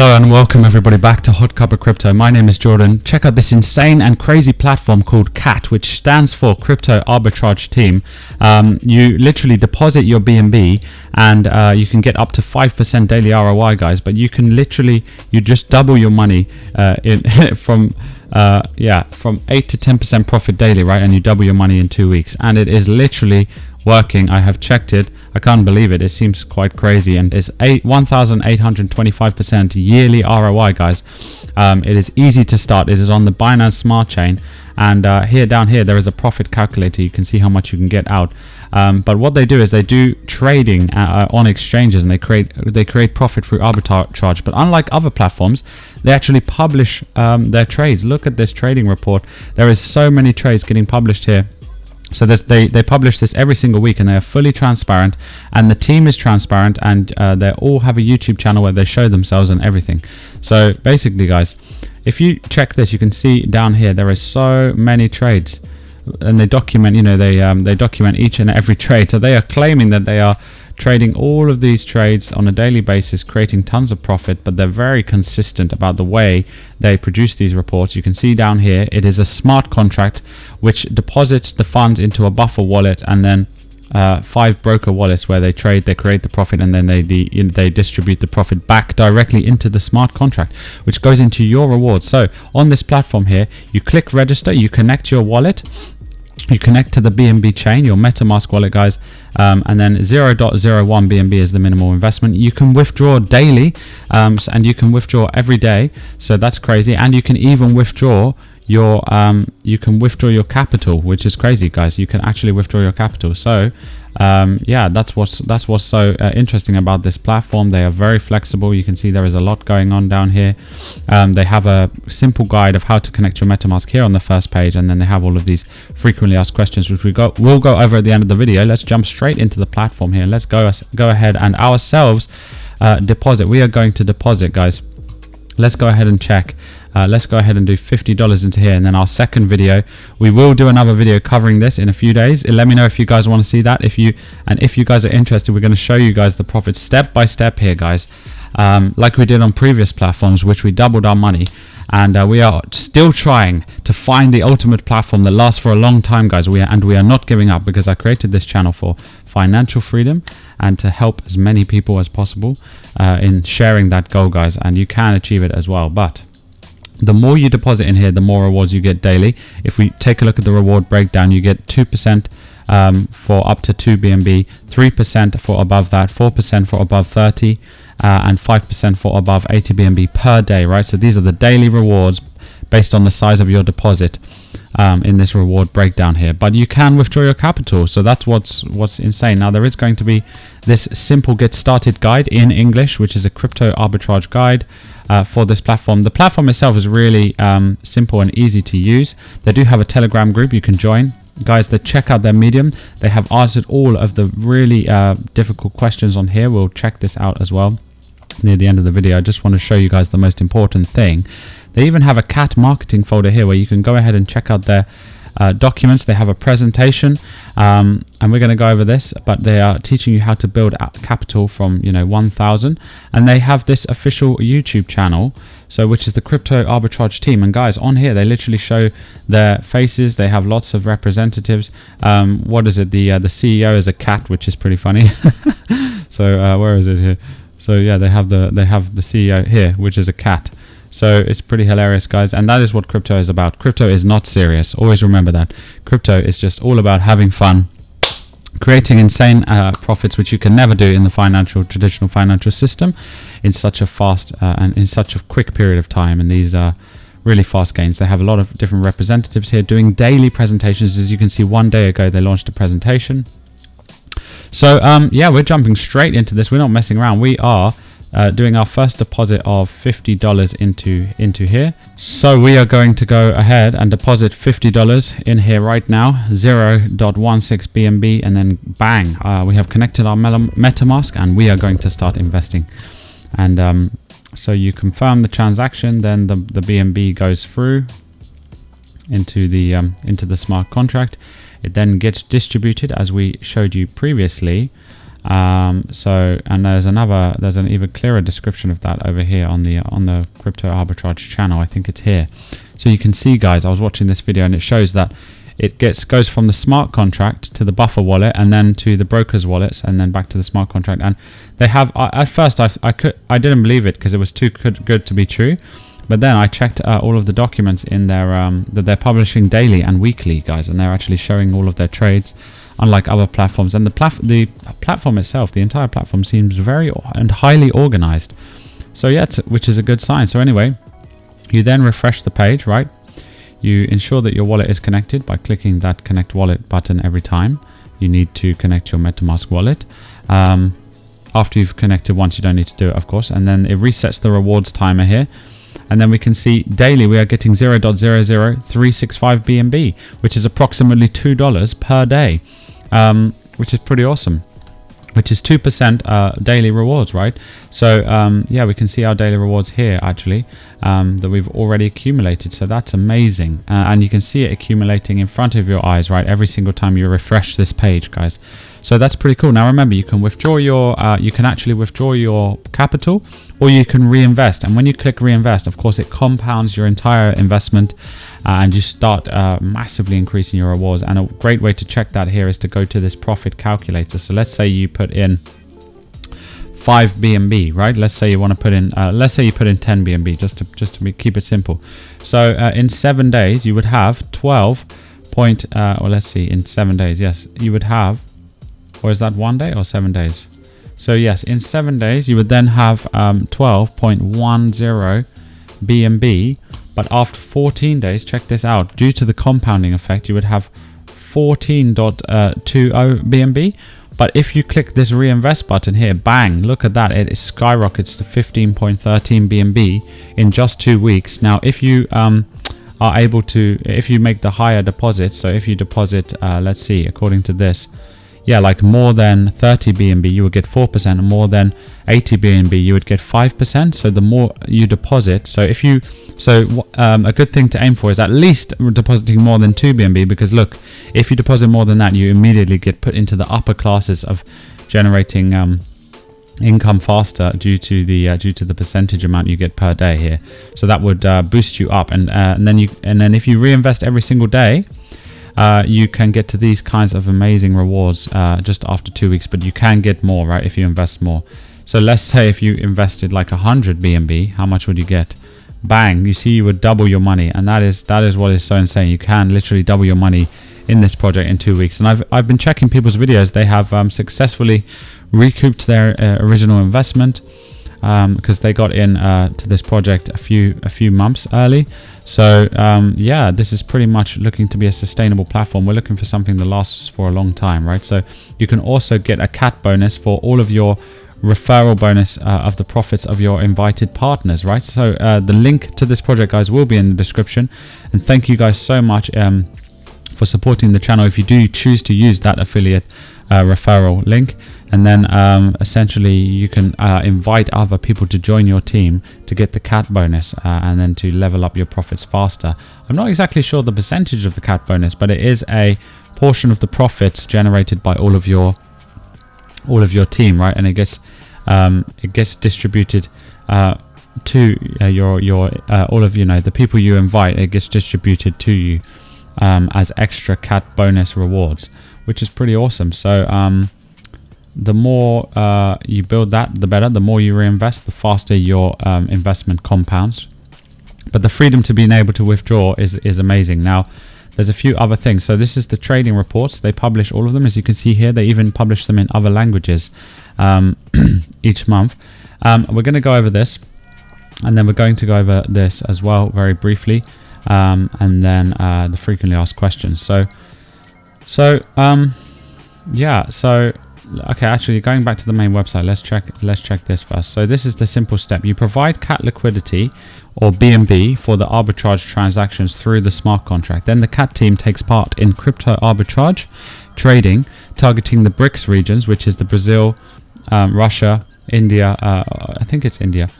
Hello and welcome everybody back to HotCuppaCrypto. My name is Jordan. Check out this insane and crazy platform called CAT, which stands for Crypto Arbitrage Team. You literally deposit your Bnb and you can get up to 5% daily ROI, guys. But you can literally, you just double your money from 8 to 10% profit daily, right? And you double your money in 2 weeks. And it is literally working. I have checked it. I can't believe it. It seems quite crazy, and it's 1,825% yearly ROI, guys. It is easy to start. It is on the Binance Smart Chain, and down here there is a profit calculator. You can see how much you can get out. But what they do is they do trading on exchanges, and they create profit through arbitrage. But unlike other platforms, they actually publish their trades. Look at this trading report. There is so many trades getting published here. So they publish this every single week, and they are fully transparent, and the team is transparent, and they all have a YouTube channel where they show themselves and everything. So basically, guys, if you check this, you can see down here there is so many trades, and they document, they document each and every trade. So they are claiming that they are trading all of these trades on a daily basis, creating tons of profit, but they're very consistent about the way they produce these reports. You can see down here, it is a smart contract which deposits the funds into a buffer wallet, and then 5 broker wallets where they trade, they create the profit, and then they distribute the profit back directly into the smart contract, which goes into your rewards. So on this platform here, you click register, you connect your wallet, you connect to the Bnb chain, your MetaMask wallet, guys, and then 0.01 Bnb is the minimal investment. You can withdraw daily, and you can withdraw every day. So that's crazy, and you can even withdraw your capital, which is crazy, guys. You can actually withdraw your capital. So that's what's so interesting about this platform. They are very flexible. You can see there is a lot going on down here. They have a simple guide of how to connect your MetaMask here on the first page, and then they have all of these frequently asked questions, which we'll go over at the end of the video. Let's jump straight into the platform here. Let's go ahead and ourselves deposit. We are going to deposit, guys. Let's go ahead and check. Let's go ahead and do $50 into here, and then our second video, we will do another video covering this in a few days. Let me know if you guys want to see that. If you guys are interested, we're going to show you guys the profit step by step here, guys, like we did on previous platforms, which we doubled our money. And we are still trying to find the ultimate platform that lasts for a long time, guys. We are not giving up, because I created this channel for financial freedom and to help as many people as possible in sharing that goal, guys. And you can achieve it as well. But the more you deposit in here, the more rewards you get daily. If we take a look at the reward breakdown, you get 2% for up to 2 Bnb, 3% for above that, 4% for above 30, and 5% for above 80 Bnb per day, right? So these are the daily rewards based on the size of your deposit in this reward breakdown here. But you can withdraw your capital, so that's what's insane. Now there is going to be this simple get started guide in English, which is a crypto arbitrage guide for this platform. The platform itself is really simple and easy to use. They do have a Telegram group you can join. Guys, check out their Medium. They have answered all of the really difficult questions on here. We'll check this out as well near the end of the video. I just want to show you guys the most important thing. They even have a CAT marketing folder here where you can go ahead and check out their documents. They have a presentation, and we're going to go over this, but they are teaching you how to build capital from 1,000, and they have this official YouTube channel, so which is the Crypto Arbitrage Team. And guys, on here they literally show their faces. They have lots of representatives. What is it? The CEO is a cat, which is pretty funny. So where is it here? So yeah, they have the CEO here, which is a cat. So it's pretty hilarious, guys, and that is what crypto is about. Crypto is not serious. Always remember that. Crypto is just all about having fun, creating insane profits, which you can never do in the traditional financial system in such a fast and in such a quick period of time. And these are really fast gains. They have a lot of different representatives here doing daily presentations. As you can see, 1 day ago they launched a presentation. So yeah, we're jumping straight into this. We're not messing around. We are doing our first deposit of $50 into here. So we are going to go ahead and deposit $50 in here right now, 0.16 Bnb, and then bang, we have connected our MetaMask, and we are going to start investing. And so you confirm the transaction, then the Bnb goes through into the smart contract. It then gets distributed as we showed you previously. And there's an even clearer description of that over here on the Crypto Arbitrage channel. I think it's here. So you can see, guys, I was watching this video and it shows that it goes from the smart contract to the buffer wallet, and then to the broker's wallets, and then back to the smart contract. And they have, at first I didn't believe it because it was too good to be true, but then I checked all of the documents in their that they're publishing daily and weekly, guys, and they're actually showing all of their trades, unlike other platforms. And the platform itself, the entire platform, seems very and highly organized. So yeah, which is a good sign. So anyway, you then refresh the page, right? You ensure that your wallet is connected by clicking that connect wallet button every time. You need to connect your MetaMask wallet. After you've connected once, you don't need to do it, of course. And then it resets the rewards timer here. And then we can see daily we are getting 0.00365 Bnb, which is approximately $2 per day, which is pretty awesome. Which is 2% daily rewards, right? So yeah, we can see our daily rewards here actually that we've already accumulated. So that's amazing, and you can see it accumulating in front of your eyes, right? Every single time you refresh this page, guys. So that's pretty cool. Now remember, you can withdraw your, you can actually withdraw your capital, or you can reinvest. And when you click reinvest, of course, it compounds your entire investment, and you start massively increasing your rewards. And a great way to check that here is to go to this profit calculator. So let's say you put in 5 Bnb, right? Let's say you want to put in, let's say you put in 10 Bnb, just to keep it simple. So in 7 days, you would have 12 point, well, let's see, in 7 days, yes, you would have, or is that 1 day or 7 days? So yes, in 7 days, you would then have 12.10 Bnb, but after 14 days, check this out, due to the compounding effect, you would have 14.20 Bnb. But if you click this reinvest button here, bang, look at that, it skyrockets to 15.13 Bnb in just 2 weeks. Now, if you are able to, if you make the higher deposit, so if you deposit, let's see, according to this, yeah, like more than 30 Bnb, you would get 4%, and more than 80 Bnb, you would get 5%. So the more you deposit, so if you, a good thing to aim for is at least depositing more than 2 Bnb, because look, if you deposit more than that, you immediately get put into the upper classes of generating income faster due to the percentage amount you get per day here. So that would boost you up, and then if you reinvest every single day, you can get to these kinds of amazing rewards just after 2 weeks, but you can get more, right, if you invest more. So let's say if you invested like 100 Bnb, how much would you get? Bang, you see, you would double your money, and that is what is so insane. You can literally double your money in this project in 2 weeks. And I've been checking people's videos. They have successfully recouped their original investment because they got in to this project a few months early. So yeah, this is pretty much looking to be a sustainable platform. We're looking for something that lasts for a long time, right? So you can also get a cat bonus for all of your referral bonus of the profits of your invited partners, right? So the link to this project, guys, will be in the description. And thank you guys so much for supporting the channel if you do choose to use that affiliate referral link. And then essentially you can invite other people to join your team to get the cat bonus and then to level up your profits faster. I'm not exactly sure the percentage of the cat bonus, but it is a portion of the profits generated by all of your team, right? And it gets distributed to your all of the people you invite. It gets distributed to you as extra cat bonus rewards, which is pretty awesome. So the more you build that, the better. The more you reinvest, the faster your investment compounds. But the freedom to being able to withdraw is amazing. Now, there's a few other things. So this is the trading reports. They publish all of them, as you can see here. They even publish them in other languages each month. We're going to go over this, and then we're going to go over this as well very briefly, and then the frequently asked questions. Yeah, so okay, actually going back to the main website, let's check this first. So this is the simple step. You provide cat liquidity, or Bnb, for the arbitrage transactions through the smart contract. Then the cat team takes part in crypto arbitrage trading, targeting the BRICS regions, which is the Brazil, Russia, India, I think it's India,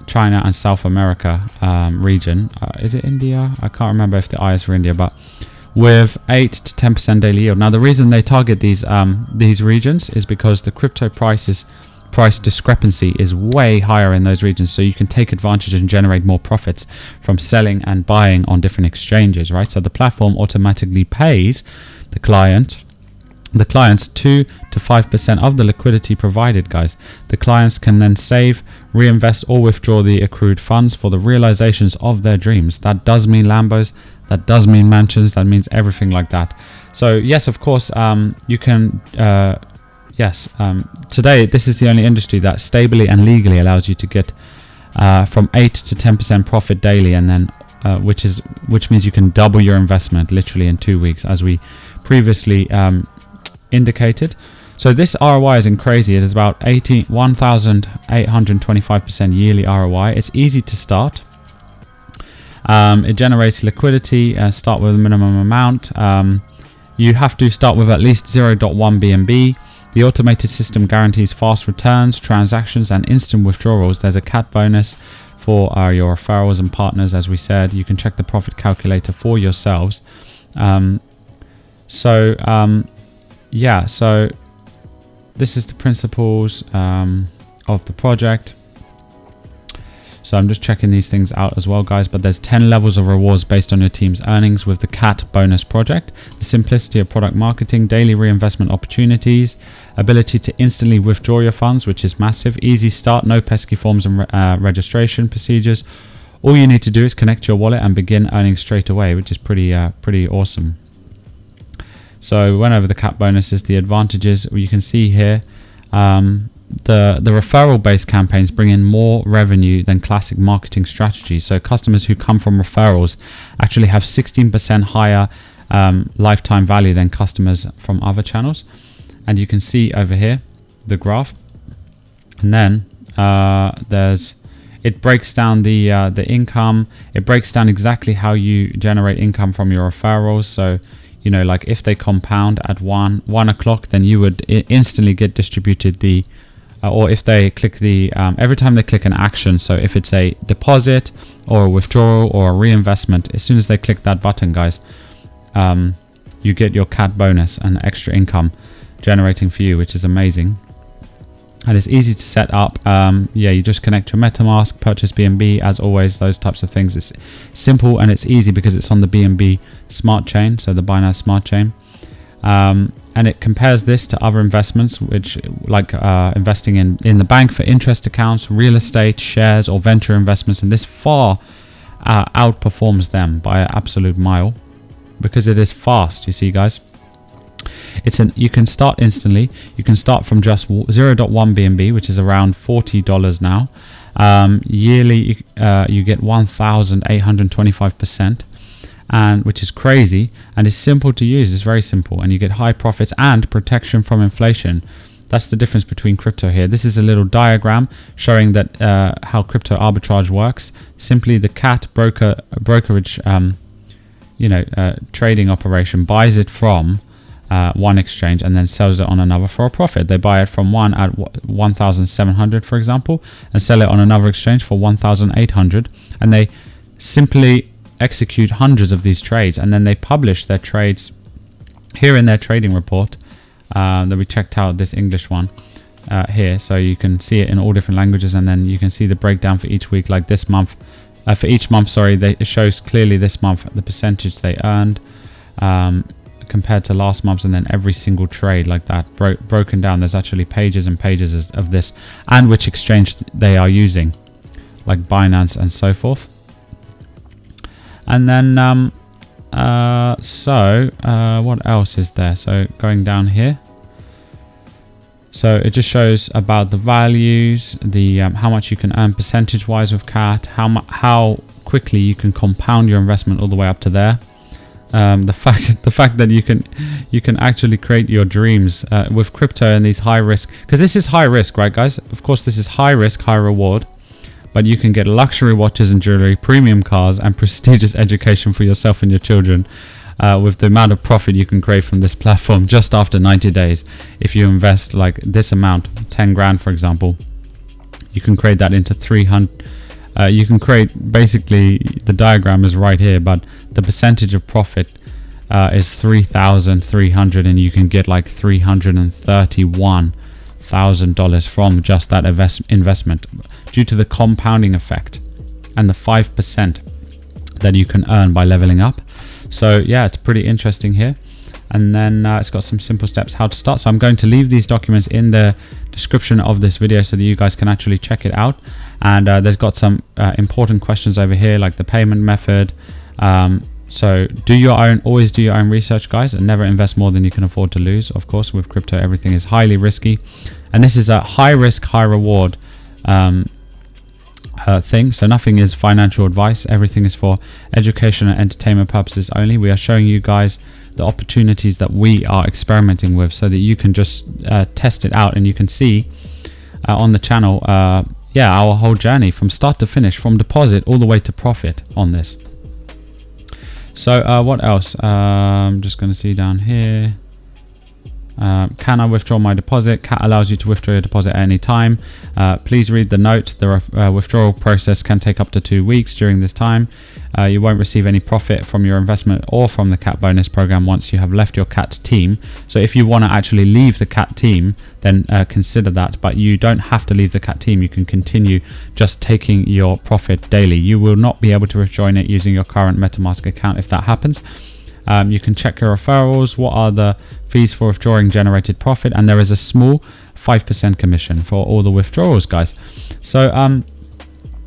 China and South America region. Is it India? I can't remember if the I is for India, but with 8 to 10% daily yield. Now the reason they target these regions is because the crypto price discrepancy is way higher in those regions, so you can take advantage and generate more profits from selling and buying on different exchanges, right? So the platform automatically pays the clients 2 to 5% of the liquidity provided, guys. The clients can then save, reinvest, or withdraw the accrued funds for the realizations of their dreams. That does mean Lambos, that does mean mansions, that means everything like that. So yes, of course, you can today this is the only industry that stably and legally allows you to get from 8 to 10% profit daily, and then which means you can double your investment literally in 2 weeks, as we previously indicated. So this ROI isn't crazy. It is about 1,825% yearly ROI. It's easy to start. It generates liquidity. Start with a minimum amount. You have to start with at least 0.1 BNB. The automated system guarantees fast returns, transactions, and instant withdrawals. There's a CAT bonus for your referrals and partners, as we said. You can check the profit calculator for yourselves. So this is the principles of the project. So I'm just checking these things out as well, guys. But there's 10 levels of rewards based on your team's earnings with the CAT bonus project. The simplicity of product marketing, daily reinvestment opportunities, ability to instantly withdraw your funds, which is massive. Easy start, no pesky forms and registration procedures. All you need to do is connect your wallet and begin earning straight away, which is pretty awesome. So we went over the CAT bonuses, the advantages. You can see here the referral-based campaigns bring in more revenue than classic marketing strategies. So customers who come from referrals actually have 16% higher lifetime value than customers from other channels. And you can see over here the graph. And then it breaks down the income. It breaks down exactly how you generate income from your referrals. So you know, like if they compound at 1 o'clock, then you would instantly get distributed the, or if they click the, every time they click an action, so if it's a deposit or a withdrawal or a reinvestment, as soon as they click that button, guys, you get your CAT bonus and extra income generating for you, which is amazing. And it's easy to set up. You just connect your MetaMask, purchase BNB, as always, those types of things. It's simple and it's easy because it's on the BNB smart chain, so the Binance smart chain. And it compares this to other investments, which like investing in the bank for interest accounts, real estate, shares, or venture investments. And this far outperforms them by an absolute mile because it is fast, you see, guys. You can start instantly. You can start from just 0.1 BNB, which is around $40 now. Yearly, you get 1,825%, and which is crazy. And it's simple to use. It's very simple, and you get high profits and protection from inflation. That's the difference between crypto here. This is a little diagram showing that how crypto arbitrage works. Simply, the CAT brokerage, trading operation buys it from one exchange and then sells it on another for a profit. They buy it from one at 1,700, for example, and sell it on another exchange for 1,800, and they simply execute hundreds of these trades, and then they publish their trades here in their trading report. That we checked out this English one here, so you can see it in all different languages, and then you can see the breakdown for each week. Like this month, for each month, it shows clearly this month the percentage they earned compared to last month's, and then every single trade like that broken down. There's actually pages and pages of this, and which exchange they are using, like Binance and so forth. And then what else is there? So going down here, so it just shows about the values, the how much you can earn percentage wise with CAT, how quickly you can compound your investment all the way up to there. The fact that you can actually create your dreams with crypto and these high risk, because this is high risk, right, guys? Of course, this is high risk, high reward, but you can get luxury watches and jewelry, premium cars, and prestigious education for yourself and your children with the amount of profit you can create from this platform just after 90 days. If you invest like this amount, 10 grand, for example, you can create that into 300. You can create, basically the diagram is right here, but the percentage of profit is 3,300, and you can get like $331,000 from just that investment due to the compounding effect and the 5% that you can earn by leveling up. So yeah, it's pretty interesting here. And then it's got some simple steps how to start. So I'm going to leave these documents in the description of this video so that you guys can actually check it out. And there's got some important questions over here, like the payment method. So always do your own research, guys, and never invest more than you can afford to lose. Of course, with crypto, everything is highly risky, and this is a high risk, high reward thing. So nothing is financial advice. Everything is for education and entertainment purposes only. We are showing you guys the opportunities that we are experimenting with so that you can just test it out, and you can see on the channel our whole journey from start to finish, from deposit all the way to profit on this. So what else? I'm just going to see down here. Can I withdraw my deposit? CAT allows you to withdraw your deposit at any time. Please read the note. The withdrawal process can take up to 2 weeks. During this time, you won't receive any profit from your investment or from the CAT bonus program once you have left your CAT team. So if you want to actually leave the CAT team, then consider that. But you don't have to leave the CAT team. You can continue just taking your profit daily. You will not be able to rejoin it using your current MetaMask account if that happens. You can check your referrals. What are the fees for withdrawing generated profit? And there is a small 5% commission for all the withdrawals, guys. So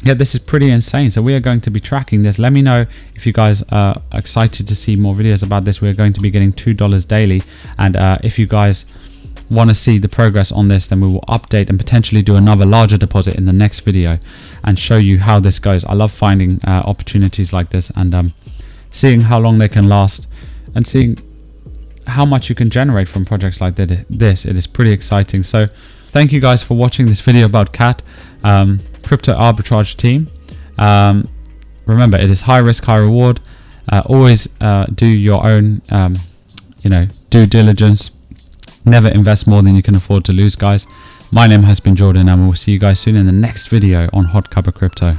yeah, this is pretty insane. So we are going to be tracking this. Let me know if you guys are excited to see more videos about this. We're going to be getting $2 daily, and if you guys want to see the progress on this, then we will update and potentially do another larger deposit in the next video and show you how this goes. I love finding opportunities like this, and seeing how long they can last, and seeing how much you can generate from projects like this. It is pretty exciting. So thank you guys for watching this video about CAT, crypto arbitrage team. Remember, it is high risk, high reward. Always do your own due diligence. Never invest more than you can afford to lose, guys. My name has been Jordan, and we'll see you guys soon in the next video on HotCuppaCrypto.